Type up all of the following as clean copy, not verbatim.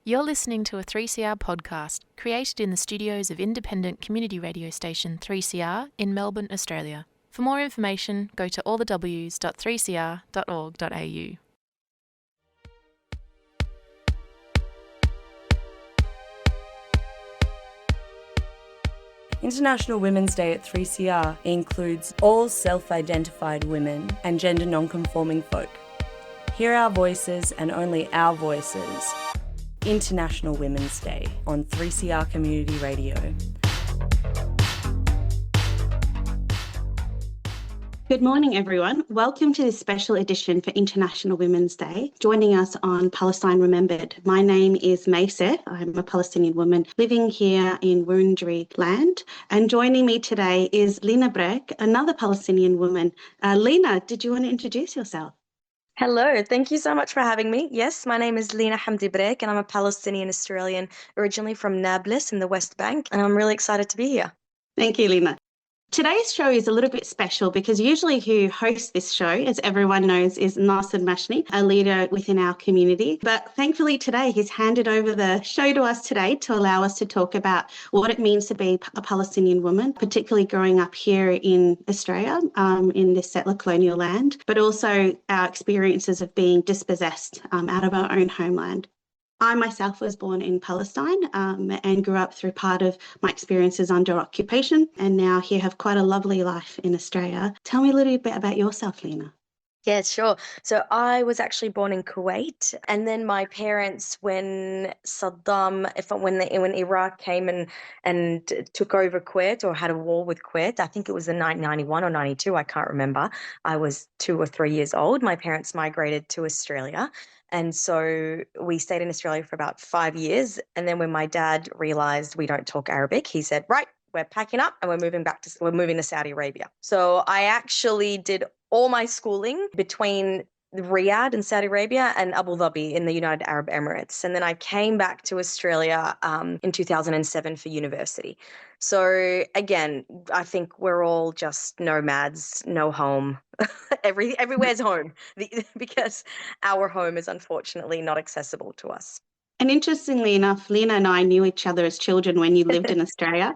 You're listening to a 3CR podcast created in the studios of independent community radio station 3CR in Melbourne, Australia. For more information, go to allthews.3cr.org.au. International Women's Day at 3CR includes all self-identified women and gender non-conforming folk. Hear our voices and only our voices. International Women's Day on 3CR Community Radio. Good morning, everyone. Welcome to this special edition for International Women's Day. Joining us on Palestine Remembered, my name is Saif. I'm a Palestinian woman living here in Wurundjeri land. And joining me today is Lina Breik, another Palestinian woman. Lina, did you want to introduce yourself? Hello, thank you so much for having me. Yes, my name is Lina Breik and I'm a Palestinian-Australian originally from Nablus in the West Bank, and I'm really excited to be here. Thank you, Lina. Today's show is a little bit special because usually who hosts this show, as everyone knows, is Nasser Mashni, a leader within our community. But thankfully today he's handed over the show to us today to allow us to talk about what it means to be a Palestinian woman, particularly growing up here in Australia, in this settler colonial land, but also our experiences of being dispossessed out of our own homeland. I myself was born in Palestine and grew up through part of my experiences under occupation, and now here have quite a lovely life in Australia. Tell me a little bit about yourself, Lina. Yeah, sure. So I was actually born in Kuwait, and then my parents, when when Iraq came and took over Kuwait or had a war with Kuwait, I think it was in 1991 or 92, I can't remember. I was 2 or 3 years old. My parents migrated to Australia. And so we stayed in Australia for about 5 years. And then when my dad realized we don't talk Arabic, he said, right, we're packing up and we're moving to Saudi Arabia. So I actually did all my schooling between Riyadh in Saudi Arabia and Abu Dhabi in the United Arab Emirates. And then I came back to Australia in 2007 for university. So again, I think we're all just nomads, no home. Everywhere's home because our home is unfortunately not accessible to us. And interestingly enough, Lina and I knew each other as children when you lived in Australia.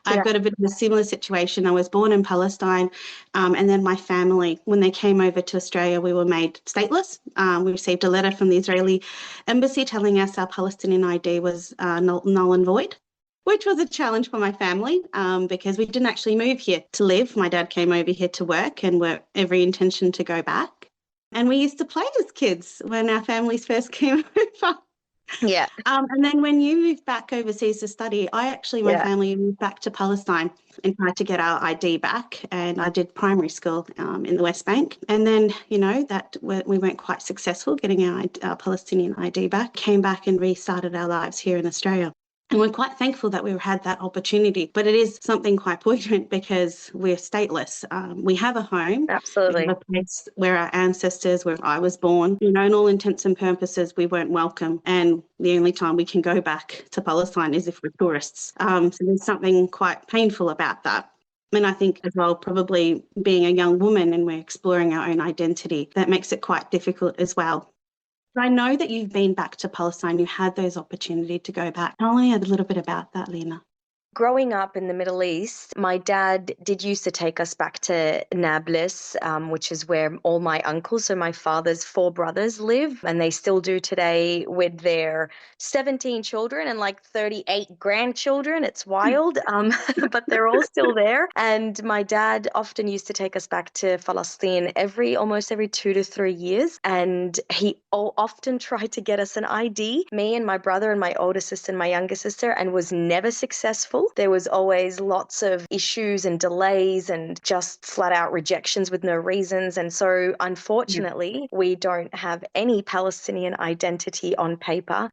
I've got a bit of a similar situation. I was born in Palestine, and then my family, when they came over to Australia, we were made stateless. We received a letter from the Israeli embassy telling us our Palestinian ID was null and void, which was a challenge for my family because we didn't actually move here to live. My dad came over here to work and we're every intention to go back. And we used to play as kids when our families first came over. Yeah. And then when you moved back overseas to study, my family moved back to Palestine and tried to get our ID back. And I did primary school in the West Bank. And then, that we weren't quite successful getting our Palestinian ID back, came back and restarted our lives here in Australia. And we're quite thankful that we had that opportunity. But it is something quite poignant because we're stateless. We have a home. Absolutely. We have a place where our ancestors, where I was born. In all intents and purposes, we weren't welcome. And the only time we can go back to Palestine is if we're tourists. So there's something quite painful about that. And I think as well, probably being a young woman and we're exploring our own identity, that makes it quite difficult as well. I know that you've been back to Palestine. You had those opportunities to go back. Tell me a little bit about that, Lina. Growing up in the Middle East, my dad did used to take us back to Nablus, which is where all my uncles, so my father's 4 brothers live, and they still do today with their 17 children and like 38 grandchildren. It's wild, but they're all still there. And my dad often used to take us back to Palestine almost every 2 to 3 years, and he often tried to get us an ID, me and my brother and my older sister and my younger sister, and was never successful. There was always lots of issues and delays and just flat out rejections with no reasons. And so unfortunately, we don't have any Palestinian identity on paper.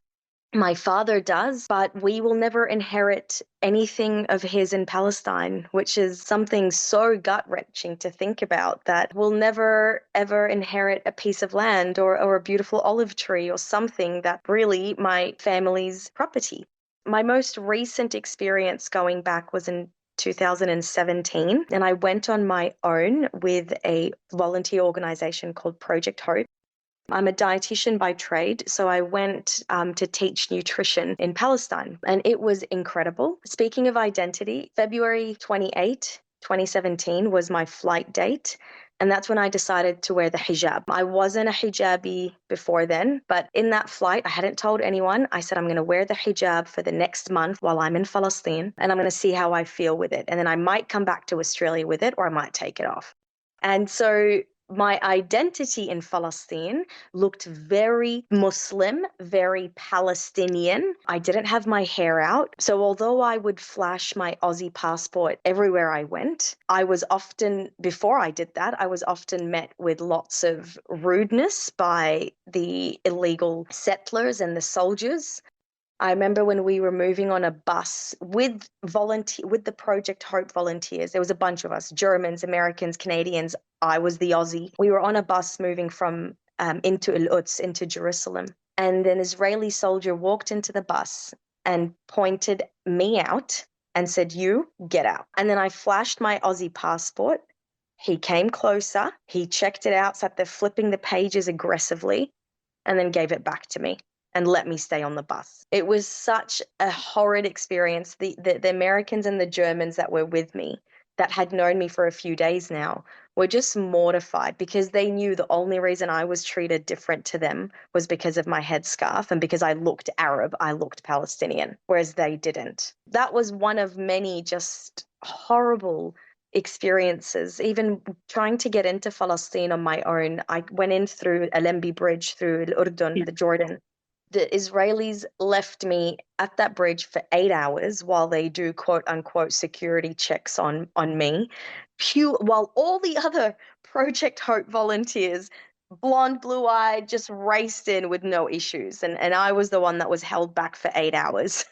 My father does, but we will never inherit anything of his in Palestine, which is something so gut-wrenching to think about, that we'll never, ever inherit a piece of land or a beautiful olive tree or something that really my family's property. My most recent experience going back was in 2017, and I went on my own with a volunteer organisation called Project Hope. I'm a dietitian by trade, so I went to teach nutrition in Palestine, and it was incredible. Speaking of identity, February 28, 2017 was my flight date. And that's when I decided to wear the hijab. I wasn't a hijabi before then, but in that flight, I hadn't told anyone. I said, I'm going to wear the hijab for the next month while I'm in Palestine, and I'm going to see how I feel with it. And then I might come back to Australia with it, or I might take it off. And so my identity in Palestine looked very Muslim, very Palestinian. I didn't have my hair out. So although I would flash my Aussie passport everywhere I went, before I did that, I was often met with lots of rudeness by the illegal settlers and the soldiers. I remember when we were moving on a bus with the Project Hope volunteers. There was a bunch of us, Germans, Americans, Canadians. I was the Aussie. We were on a bus moving from into Al-Quds, into Jerusalem. And an Israeli soldier walked into the bus and pointed me out and said, "You get out." And then I flashed my Aussie passport. He came closer. He checked it out, sat there flipping the pages aggressively, and then gave it back to me and let me stay on the bus. It was such a horrid experience. The Americans and the Germans that were with me, that had known me for a few days now, were just mortified because they knew the only reason I was treated different to them was because of my headscarf and because I looked Arab, I looked Palestinian, whereas they didn't. That was one of many just horrible experiences. Even trying to get into Palestine on my own, I went in through Alembi Bridge, through Urdun, the Jordan. The Israelis left me at that bridge for 8 hours while they do quote unquote security checks on me, while all the other Project Hope volunteers, blonde, blue-eyed, just raced in with no issues. And I was the one that was held back for 8 hours.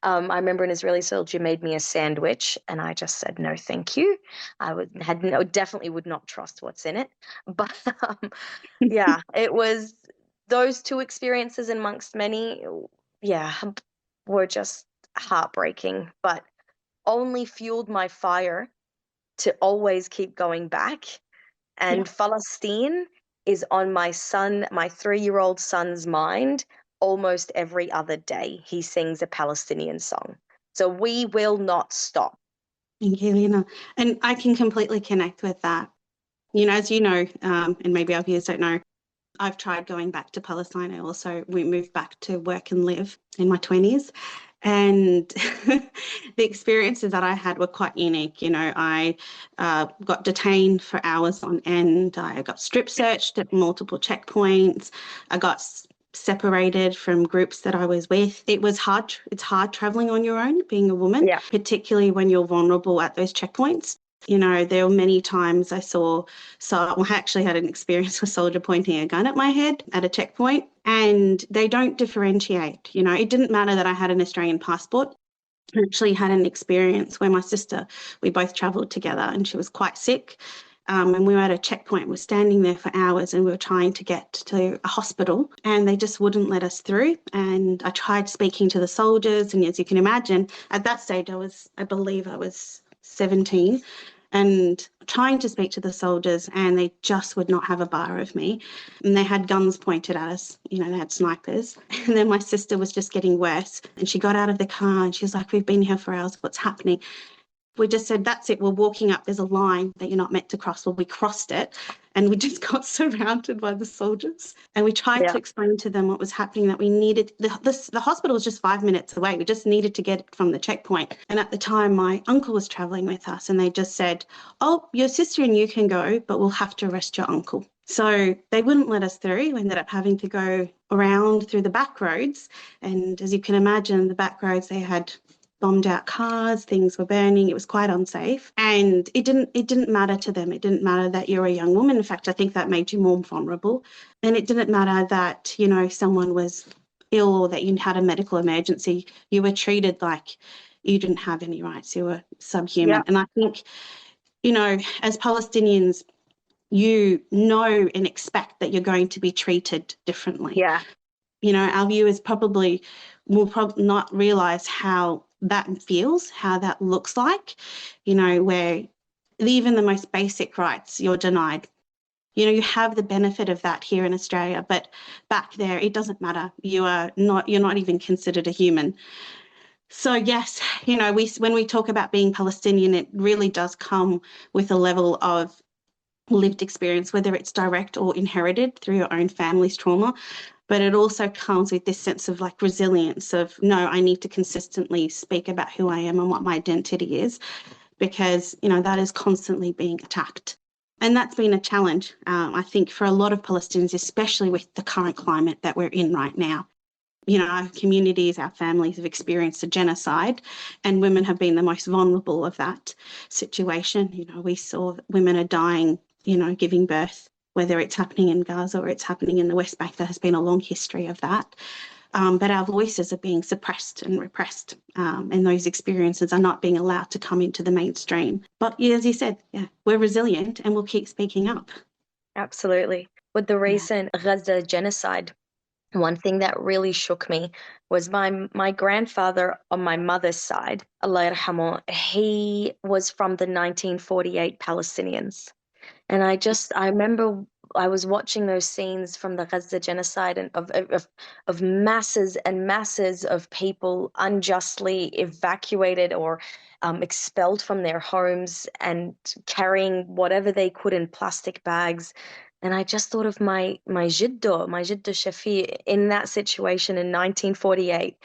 I remember an Israeli soldier made me a sandwich and I just said, no, thank you. Definitely would not trust what's in it. But yeah, it was those two experiences amongst many, were just heartbreaking, but only fueled my fire to always keep going back. And Palestine is on my 3-year-old son's mind almost every other day. He sings a Palestinian song. So we will not stop. Thank you, Lina. And I can completely connect with that. As you know, and maybe our viewers don't know, I've tried going back to Palestine. We moved back to work and live in my 20s. And the experiences that I had were quite unique. I got detained for hours on end. I got strip searched at multiple checkpoints. I got separated from groups that I was with. It was hard. It's hard traveling on your own, being a woman, particularly when you're vulnerable at those checkpoints. There were many times I actually had an experience with a soldier pointing a gun at my head at a checkpoint, and they don't differentiate. It didn't matter that I had an Australian passport. I actually had an experience where my sister, we both travelled together and she was quite sick. And we were at a checkpoint, we were standing there for hours and we were trying to get to a hospital and they just wouldn't let us through. And I tried speaking to the soldiers, and as you can imagine, at that stage I believe I was 17, and trying to speak to the soldiers, and they just would not have a bar of me. And they had guns pointed at us, they had snipers. And then my sister was just getting worse, and she got out of the car and she was like, "We've been here for hours, what's happening?" We just said, "That's it, we're walking up, there's a line that you're not meant to cross." Well, we crossed it and we just got surrounded by the soldiers. And we tried to explain to them what was happening, that we needed, the hospital was just 5 minutes away. We just needed to get it from the checkpoint. And at the time, my uncle was travelling with us and they just said, "Oh, your sister and you can go, but we'll have to arrest your uncle." So they wouldn't let us through. We ended up having to go around through the back roads. And as you can imagine, the back roads, they had bombed out cars, things were burning, it was quite unsafe. And it didn't matter to them. It didn't matter that you're a young woman. In fact, I think that made you more vulnerable. And it didn't matter that, someone was ill or that you had a medical emergency. You were treated like you didn't have any rights. You were subhuman. And I think, as Palestinians, you know and expect that you're going to be treated differently. Our viewers will probably not realise how that feels, how that looks like, where even the most basic rights you're denied. you have the benefit of that here in Australia, but back there, it doesn't matter. You're not even considered a human. So yes, when we talk about being Palestinian, it really does come with a level of lived experience, whether it's direct or inherited through your own family's trauma. But it also comes with this sense of like resilience of, no, I need to consistently speak about who I am and what my identity is, because, that is constantly being attacked. And that's been a challenge, I think, for a lot of Palestinians, especially with the current climate that we're in right now. Our communities, our families have experienced a genocide, and women have been the most vulnerable of that situation. We saw that women are dying, giving birth, whether it's happening in Gaza or it's happening in the West Bank. There has been a long history of that. But our voices are being suppressed and repressed, and those experiences are not being allowed to come into the mainstream. But as you said, we're resilient and we'll keep speaking up. Absolutely. With the recent Gaza genocide, one thing that really shook me was my grandfather on my mother's side, Allah yarhamu, he was from the 1948 Palestinians. And I remember I was watching those scenes from the Gaza genocide and of masses and masses of people unjustly evacuated or expelled from their homes and carrying whatever they could in plastic bags. And I just thought of my jiddo Shafi in that situation in 1948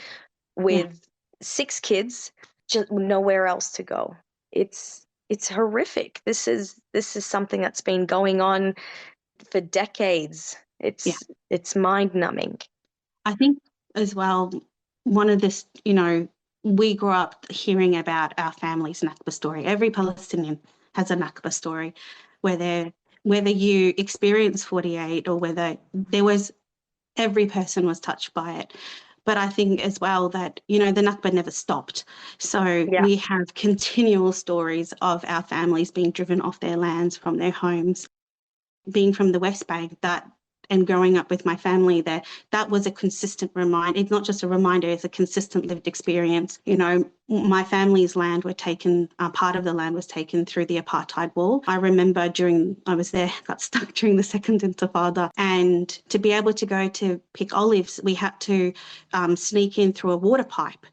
with 6 kids, just nowhere else to go. It's horrific. This is something that's been going on for decades. It's mind-numbing. I think as well, one of this, we grew up hearing about our family's Nakba story. Every Palestinian has a Nakba story, whether you experience 48 or whether every person was touched by it. But I think as well that, the Nakba never stopped. So we have continual stories of our families being driven off their lands, from their homes. Being from the West Bank, and growing up with my family there, that was a consistent reminder. It's not just a reminder, it's a consistent lived experience. My family's land were taken, part of the land was taken through the apartheid wall. I remember I was there, got stuck during the second intifada, and to be able to go to pick olives, we had to sneak in through a water pipe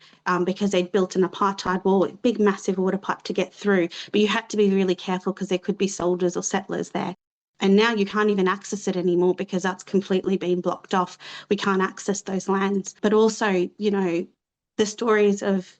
because they'd built an apartheid wall, a big massive water pipe to get through. But you had to be really careful because there could be soldiers or settlers there. And now you can't even access it anymore because that's completely been blocked off. We can't access those lands. But also, the stories of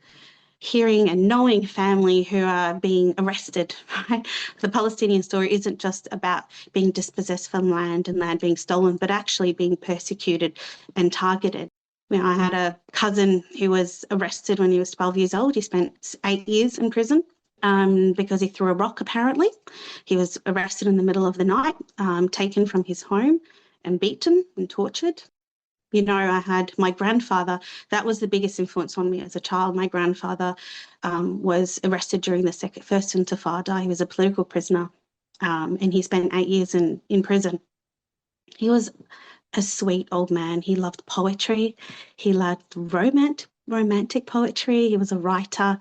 hearing and knowing family who are being arrested, right? The Palestinian story isn't just about being dispossessed from land and land being stolen, but actually being persecuted and targeted. I had a cousin who was arrested when he was 12 years old. He spent 8 years in prison. Because he threw a rock, apparently. He was arrested in the middle of the night, taken from his home and beaten and tortured. I had my grandfather. That was the biggest influence on me as a child. My grandfather was arrested during the first intifada. He was a political prisoner, and he spent 8 years in prison. He was a sweet old man. He loved poetry. He loved romantic poetry. He was a writer.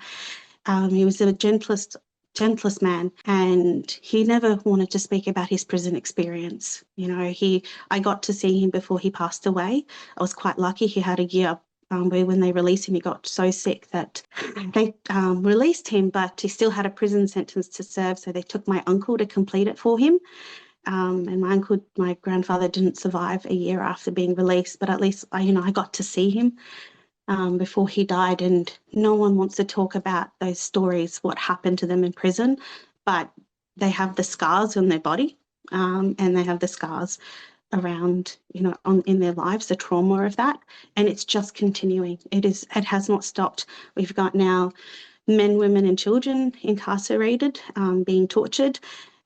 He was the gentlest man, and he never wanted to speak about his prison experience. I got to see him before he passed away. I was quite lucky. He had a year where when they released him, he got so sick that they released him, but he still had a prison sentence to serve. So they took my uncle to complete it for him. And my grandfather didn't survive a year after being released, but at least I got to see him before he died. And no one wants to talk about those stories, what happened to them in prison, but they have the scars on their body, and they have the scars around, in their lives, the trauma of that. And it's just continuing. It has not stopped. We've got now men, women and children incarcerated, being tortured.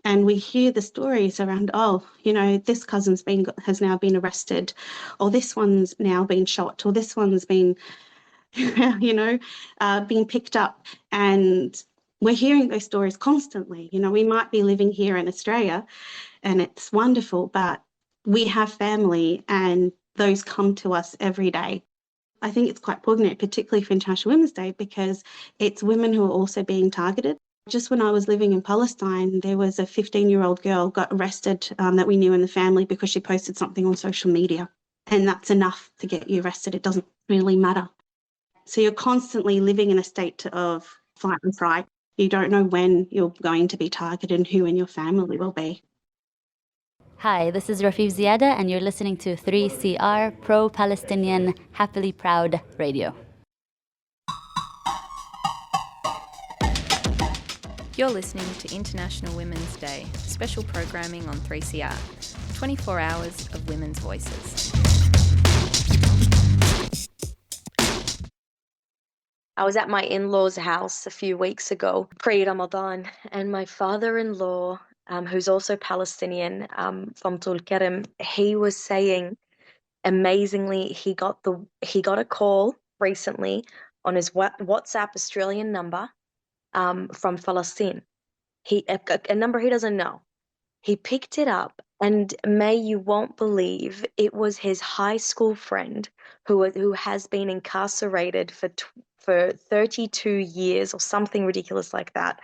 And we hear the stories around, this cousin's has now been arrested, or this one's now been shot, or this one's been, being picked up. And we're hearing those stories constantly. We might be living here in Australia and it's wonderful, but we have family and those come to us every day. I think it's quite poignant, particularly for International Women's Day, because it's women who are also being targeted. Just when I was living in Palestine, there was a 15-year-old girl got arrested that we knew in the family because she posted something on social media. And that's enough to get you arrested. It doesn't really matter. So you're constantly living in a state of fight and fright. You don't know when you're going to be targeted and who in your family will be. Hi, this is Rafif Ziada, and you're listening to 3CR, pro-Palestinian, happily proud radio. You're listening to International Women's Day, special programming on 3CR, 24 hours of women's voices. I was at my in-laws' house a few weeks ago, pre-Ramadan, and my father-in-law, who's also Palestinian, from Tulkarem, he was saying, amazingly, he got a call recently on his WhatsApp Australian number from Palestine. A number he doesn't know. He picked it up, and May, you won't believe, it was his high school friend who has been incarcerated for 32 years or something ridiculous like that,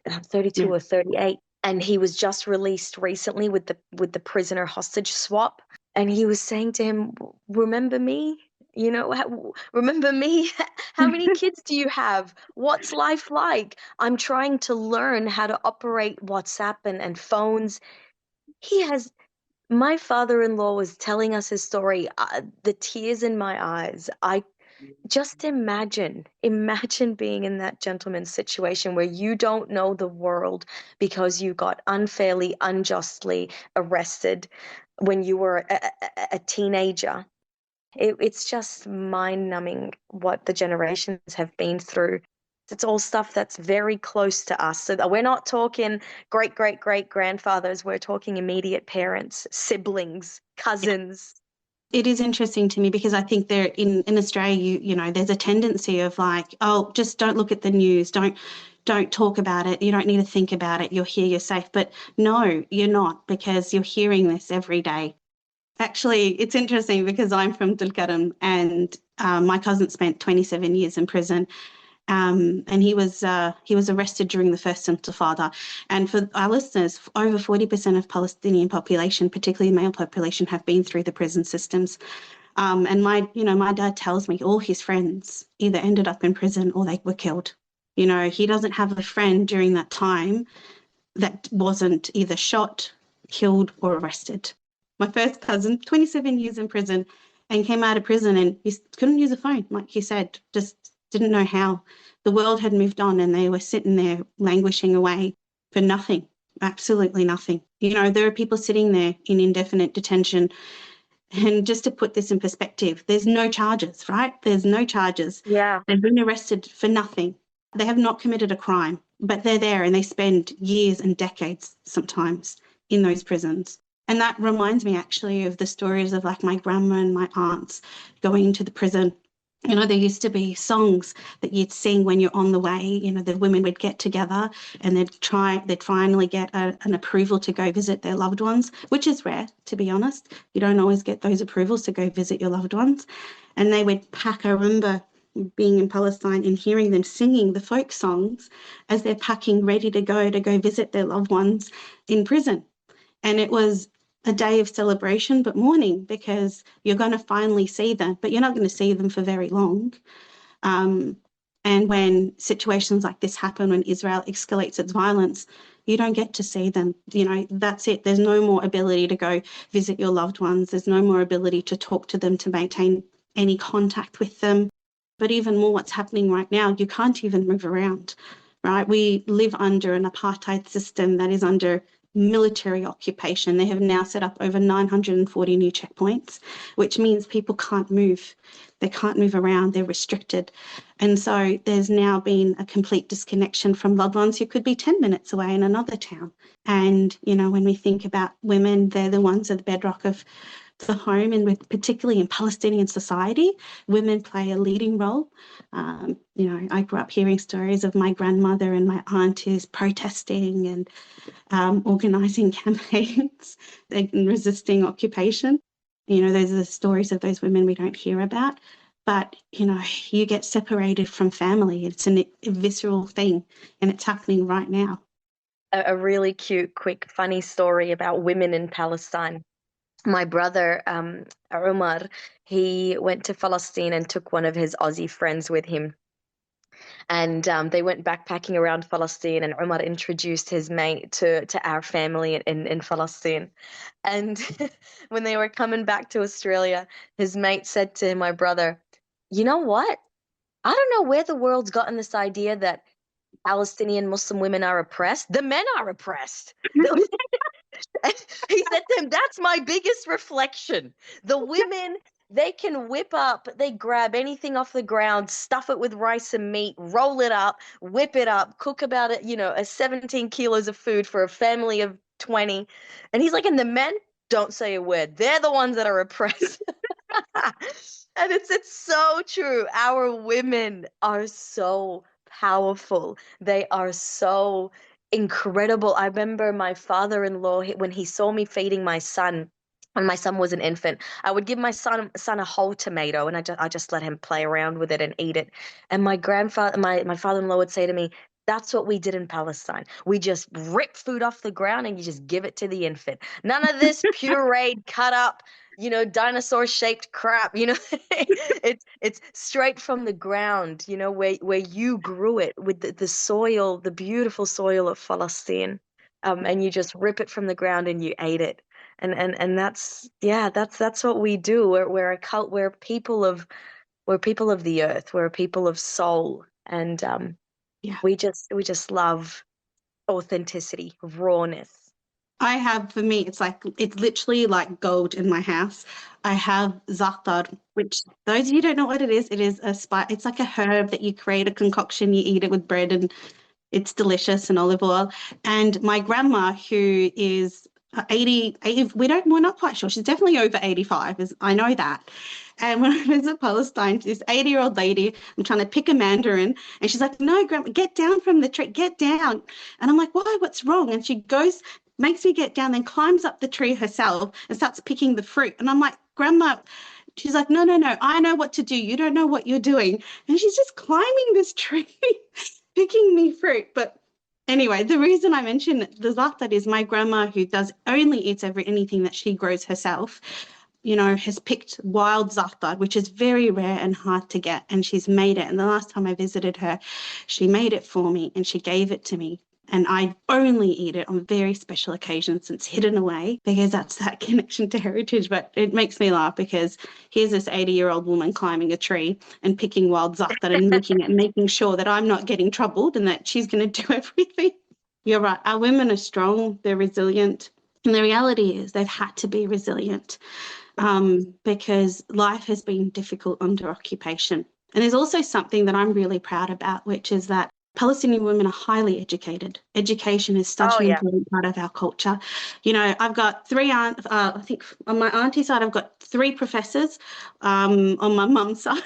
32 or 38. And he was just released recently with the prisoner hostage swap. And he was saying to him, remember me? You know, remember me? How many kids do you have? What's life like? I'm trying to learn how to operate WhatsApp and phones. My father-in-law was telling us his story, the tears in my eyes. I just imagine being in that gentleman's situation where you don't know the world because you got unfairly, unjustly arrested when you were a teenager. It's just mind-numbing what the generations have been through. It's all stuff that's very close to us. So we're not talking great-great-great-grandfathers. We're talking immediate parents, siblings, cousins. It is interesting to me because I think there in Australia, you know, there's a tendency of like, oh, just don't look at the news. Don't talk about it. You don't need to think about it. You're here, you're safe. But no, you're not, because you're hearing this every day. Actually, it's interesting because I'm from Tulkarem, and my cousin spent 27 years in prison. And he was arrested during the first Intifada. And for our listeners, over 40% of Palestinian population, particularly the male population, have been through the prison systems. And my dad tells me all his friends either ended up in prison or they were killed. You know, he doesn't have a friend during that time that wasn't either shot, killed, or arrested. My first cousin, 27 years in prison, and came out of prison and he couldn't use a phone, like he said, just didn't know how. The world had moved on and they were sitting there languishing away for nothing, absolutely nothing. You know, there are people sitting there in indefinite detention. And just to put this in perspective, there's no charges, right? There's no charges. Yeah. They've been arrested for nothing. They have not committed a crime, but they're there and they spend years and decades sometimes in those prisons. And that reminds me actually of the stories of like my grandma and my aunts going into the prison. You know, there used to be songs that you'd sing when you're on the way. You know, the women would get together and they'd finally get an approval to go visit their loved ones, which is rare, to be honest. You don't always get those approvals to go visit your loved ones. And they would pack. I remember being in Palestine and hearing them singing the folk songs as they're packing ready to go visit their loved ones in prison. And it was a day of celebration but mourning, because you're going to finally see them, but you're not going to see them for very long. And when situations like this happen, when Israel escalates its violence, you don't get to see them. You know, that's it. There's no more ability to go visit your loved ones. There's no more ability to talk to them, to maintain any contact with them. But even more, what's happening right now, you can't even move around, right? We live under an apartheid system that is under military occupation. They have now set up over 940 new checkpoints, which means people can't move. They can't move around. They're restricted. And so there's now been a complete disconnection from loved ones who could be 10 minutes away in another town. And, you know, when we think about women, they're the ones at the bedrock of the home, and particularly in Palestinian society, women play a leading role. You know, I grew up hearing stories of my grandmother and my aunt who's protesting and organising campaigns and resisting occupation. You know, those are the stories of those women we don't hear about. but, you get separated from family. It's a visceral thing, and it's happening right now. A really cute, quick, funny story about women in Palestine. My brother, Umar, he went to Palestine and took one of his Aussie friends with him. And they went backpacking around Palestine, and Umar introduced his mate to our family in Palestine. And when they were coming back to Australia, his mate said to my brother, "You know what? I don't know where the world's gotten this idea that Palestinian Muslim women are oppressed. The men are oppressed." He said to him, "That's my biggest reflection. The women, they can they grab anything off the ground, stuff it with rice and meat, roll it up, whip it up, cook about it, a 17 kilos of food for a family of 20. And he's like, and the men don't say a word. They're the ones that are oppressed." And it's so true. Our women are so powerful. They are so incredible. I remember my father-in-law, when he saw me feeding my son, when my son was an infant, I would give my son a whole tomato, and I just let him play around with it and eat it. And my father-in-law would say to me, "That's what we did in Palestine. We just rip food off the ground and you just give it to the infant. None of this pureed, cut up, dinosaur-shaped crap. It's straight from the ground, where you grew it with the soil, the beautiful soil of Palestine, and you just rip it from the ground and you ate it, and that's what we do. We're a cult. We're people of the earth. We're a people of soul, and we just love authenticity, rawness. I have, for me, it's literally like gold in my house. I have za'atar, which those of you who don't know what it is a spice. It's like a herb that you create a concoction, you eat it with bread, and it's delicious, and olive oil. And my grandma, who is 80, we're not quite sure. She's definitely over 85, I know that. And when I visit Palestine, this 80-year-old lady, I'm trying to pick a mandarin, and she's like, "No, Grandma, get down from the tree, get down." And I'm like, "Why? What's wrong?" And she goes, makes me get down, then climbs up the tree herself and starts picking the fruit. And I'm like, "Grandma," she's like, no, I know what to do. You don't know what you're doing." And she's just climbing this tree, picking me fruit. But anyway, the reason I mention the za'atar is my grandma, who only eats anything that she grows herself, has picked wild za'atar, which is very rare and hard to get, and she's made it. And the last time I visited her, she made it for me and she gave it to me. And I only eat it on very special occasions. It's hidden away because that's that connection to heritage. But it makes me laugh because here's this 80-year-old woman climbing a tree and picking wild za'atar and making sure that I'm not getting troubled and that she's going to do everything. You're right. Our women are strong. They're resilient. And the reality is they've had to be resilient because life has been difficult under occupation. And there's also something that I'm really proud about, which is that Palestinian women are highly educated. Education is such an important part of our culture. I've got I think on my auntie's side, I've got 3 professors. On my mum's side,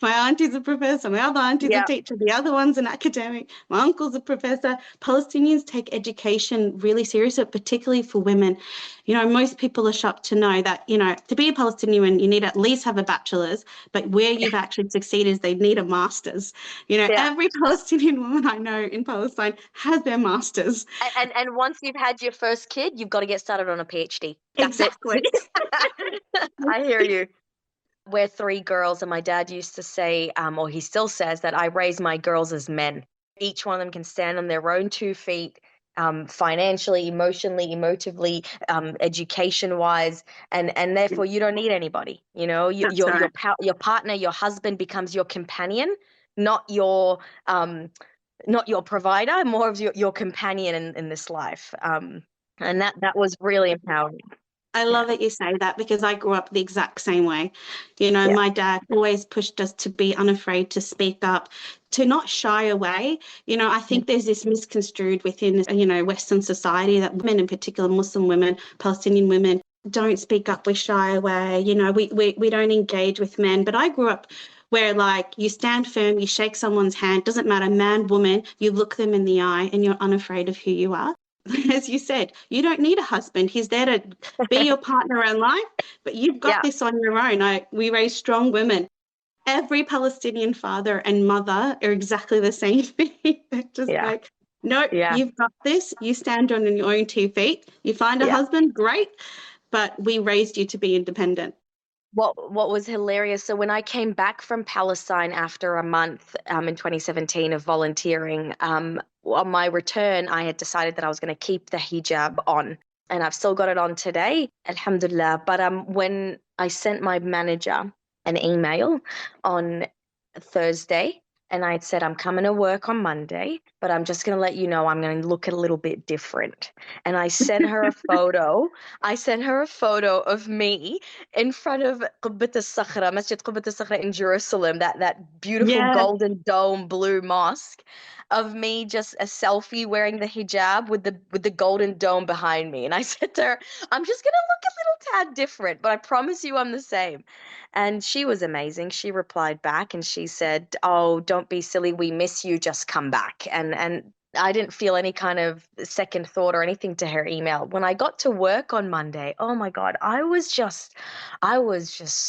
my auntie's a professor, my other auntie's a teacher, the other one's an academic, my uncle's a professor. Palestinians take education really seriously, particularly for women. Most people are shocked to know that, to be a Palestinian, you need to at least have a bachelor's, but where you've actually succeeded is they need a master's. Every Palestinian woman I know in Palestine has their master's. And once you've had your first kid, you've got to get started on a PhD. That's exactly. It. I hear you. We're 3 girls, and my dad used to say, or he still says, that I raise my girls as men. Each one of them can stand on their own 2 feet, financially, emotionally, emotively, education-wise, and therefore you don't need anybody. Your partner, your husband becomes your companion, not your provider, more of your companion in this life. And that was really empowering. I love that you say that because I grew up the exact same way. My dad always pushed us to be unafraid to speak up, to not shy away. I think there's this misconstrued within, Western society that women, in particular Muslim women, Palestinian women, don't speak up, we shy away. We don't engage with men. But I grew up where you stand firm, you shake someone's hand, doesn't matter, man, woman, you look them in the eye and you're unafraid of who you are. As you said, you don't need a husband. He's there to be your partner in life, but you've got this on your own. We raise strong women. every Palestinian father and mother are exactly the same thing. They're just like, no, you've got this. You stand on your own 2 feet. You find a husband, great, but we raised you to be independent. What was hilarious, so when I came back from Palestine after a month in 2017 of volunteering, on my return, I had decided that I was going to keep the hijab on, and I've still got it on today, alhamdulillah. But when I sent my manager an email on Thursday, and I had said, I'm coming to work on Monday, but I'm just going to let you know I'm going to look a little bit different. And I sent her a photo. I sent her a photo of me in front of Qubbat al-Sakhra, Masjid Qubbat al-Sakhra in Jerusalem, that beautiful golden dome blue mosque, of me just a selfie wearing the hijab with the golden dome behind me. And I said to her, I'm just going to look a little tad different, but I promise you I'm the same. And she was amazing. She replied back and she said, oh, don't be silly. We miss you. Just come back. And I didn't feel any kind of second thought or anything to her email. When I got to work on Monday, oh my God, I was just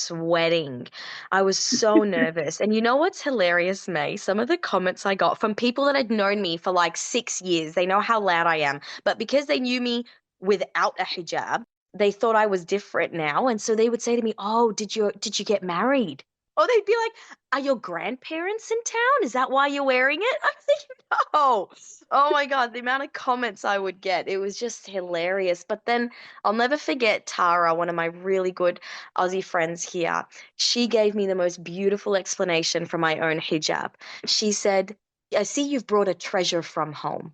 sweating. I was so nervous. And you know what's hilarious, May? Some of the comments I got from people that had known me for like 6 years, they know how loud I am. But because they knew me without a hijab, they thought I was different now. And so they would say to me, oh, did you get married? Or they'd be like, are your grandparents in town? Is that why you're wearing it? I'm thinking, no. Oh my God, the amount of comments I would get. It was just hilarious. But then I'll never forget Tara, one of my really good Aussie friends here. She gave me the most beautiful explanation for my own hijab. She said, I see you've brought a treasure from home.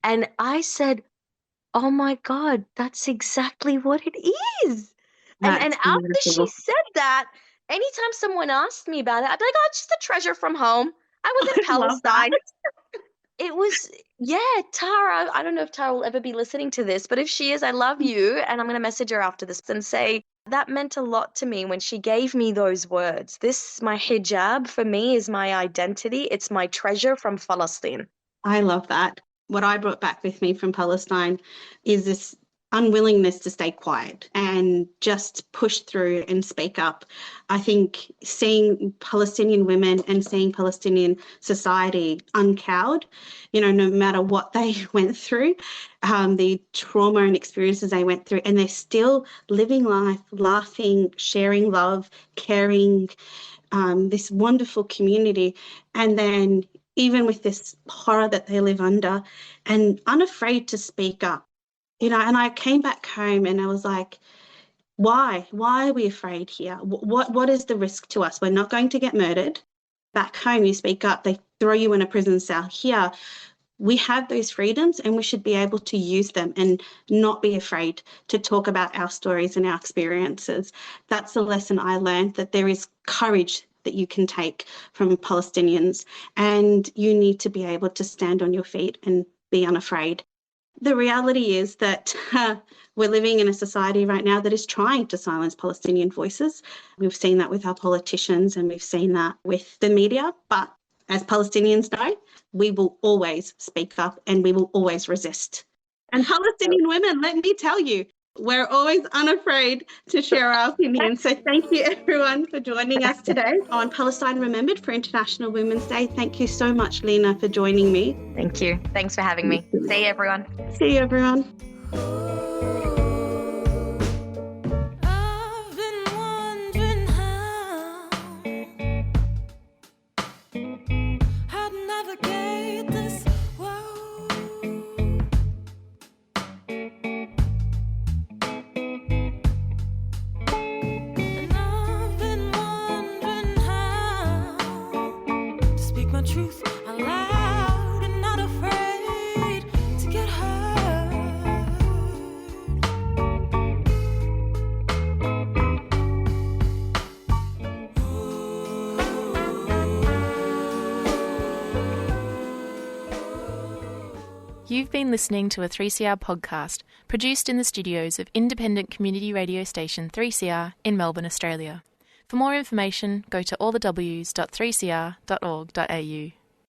And I said, oh my God, that's exactly what it is. And after she said that, anytime someone asked me about it, I'd be like, oh, it's just a treasure from home. I was in Palestine. It was, Tara, I don't know if Tara will ever be listening to this, but if she is, I love you. And I'm going to message her after this and say, that meant a lot to me when she gave me those words. This, my hijab, for me is my identity. It's my treasure from Palestine. I love that. What I brought back with me from Palestine is this unwillingness to stay quiet and just push through and speak up. I think seeing Palestinian women and seeing Palestinian society uncowed, no matter what they went through, the trauma and experiences they went through, and they're still living life, laughing, sharing love, caring, this wonderful community. And then even with this horror that they live under, and unafraid to speak up. And I came back home and I was like, why? Why are we afraid here? What is the risk to us? We're not going to get murdered. Back home, you speak up, they throw you in a prison cell. Here, we have those freedoms and we should be able to use them and not be afraid to talk about our stories and our experiences. That's the lesson I learned, that there is courage that you can take from Palestinians, and you need to be able to stand on your feet and be unafraid. The reality is that we're living in a society right now that is trying to silence Palestinian voices. We've seen that with our politicians and we've seen that with the media, but as Palestinians know, we will always speak up and we will always resist. And Palestinian women, let me tell you, we're always unafraid to share our opinions. So thank you everyone for joining us today on Palestine Remembered for International Women's Day. Thank you so much, Lina, for joining me. Thank you. Thanks for having me. See you, everyone. See you, everyone. You've been listening to a 3CR podcast produced in the studios of independent community radio station 3CR in Melbourne, Australia. For more information, go to allthews.3cr.org.au.